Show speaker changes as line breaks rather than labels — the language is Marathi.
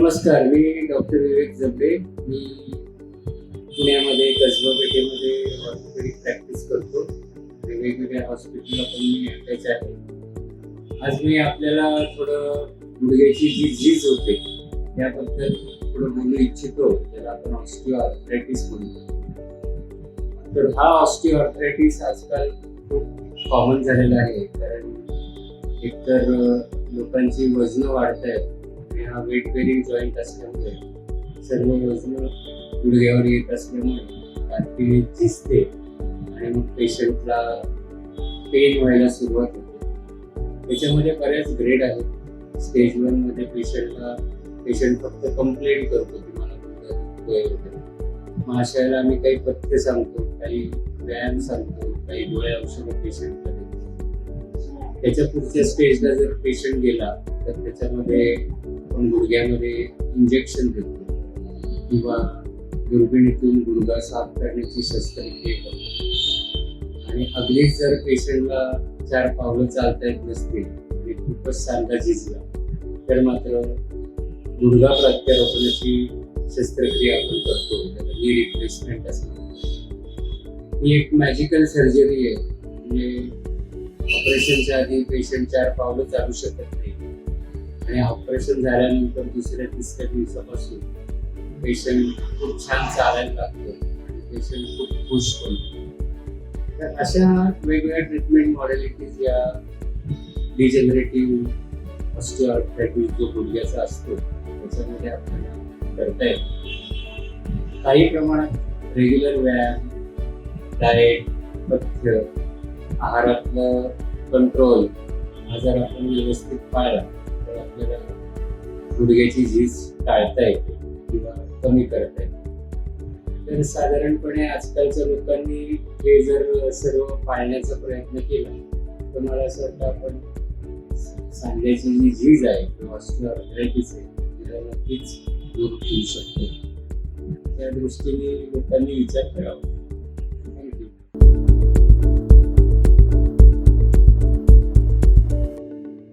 नमस्कार, मी डॉक्टर विवेक जबडे. मी पुण्यामध्ये कसबा पेठेमध्ये ऑर्थोपेडिक प्रॅक्टिस करतो आणि वेगवेगळ्या हॉस्पिटलला पण मी अटॅच आहे. आज मी आपल्याला थोडं गुडघ्याची जी झीज होते त्याबद्दल थोडं बोलू इच्छितो. त्याला आपण ऑस्टिओआर्थरायटिस म्हणतो. तर हा ऑस्टिओआर्थरायटिस आजकाल खूप कॉमन झालेला आहे, कारण एकतर लोकांची वजनं वाढत आहेत. हा वेट बेरिंग जॉईंट असल्यामुळे सर्व वजन गुडघ्यावर येत असल्यामुळे काठी झिजते आणि मग पेशंटला पेन व्हायला सुरुवात होते. त्याच्यामध्ये बऱ्याच ग्रेड आहेत. स्टेज 1 मध्ये पेशंट फक्त कंप्लेंट करतो की मला गुडघा दुखतोय वगैरे. मग अशाला आम्ही काही पथ्य सांगतो, काही व्यायाम सांगतो, काही डोळे औषधं पेशंटला देतो. त्याच्या पुढच्या स्टेजला जर पेशंट गेला तर त्याच्यामध्ये आपण गुडघ्यामध्ये इंजेक्शन देतो किंवा दुर्बिणीतून गुडघा साफ करण्याची शस्त्रक्रिया करतो. आणि अगदीच जर पेशंटला 4 पावलं चालता येत नसतील आणि खूपच सांधा झिजला तर मात्र गुडघा प्रत्यारोपणाची शस्त्रक्रिया आपण करतो. त्याला नी रिप्लेसमेंट असते. ही एक मॅजिकल सर्जरी आहे. म्हणजे ऑपरेशनच्या आधी पेशंट 4 पावलं चालू शकत नाही आणि ऑपरेशन झाल्यानंतर दुसऱ्या-तिसऱ्या दिवसापासून पेशंट खूप छान चालायला लागतो आणि पेशंट खूप खुश होतो. तर अशा वेगवेगळ्या ट्रीटमेंट मॉडेलिटीज या डिजनरेटिव्ह ऑस्टिओआर्थरायटिस जो गुडघ्याचा असतो त्याच्यामध्ये आपल्याला करता येईल. काही प्रमाणात रेग्युलर व्यायाम, डाएट, पथ्य, आहारातलं कंट्रोल हा जर आपण व्यवस्थित पाळला तर आपल्याला गुडघ्याची झीज टाळता येते किंवा कमी करता येते. तर साधारणपणे आजकालच्या लोकांनी हे जर सर्व पाळण्याचा प्रयत्न केला तर मला असं वाटतं आपण सांध्याची जी झीज आहे किंवा ऑस्टिओआर्थरायटिस आहे तिला नक्कीच दूर ठेवू शकतो. त्या दृष्टीने लोकांनी विचार करावा.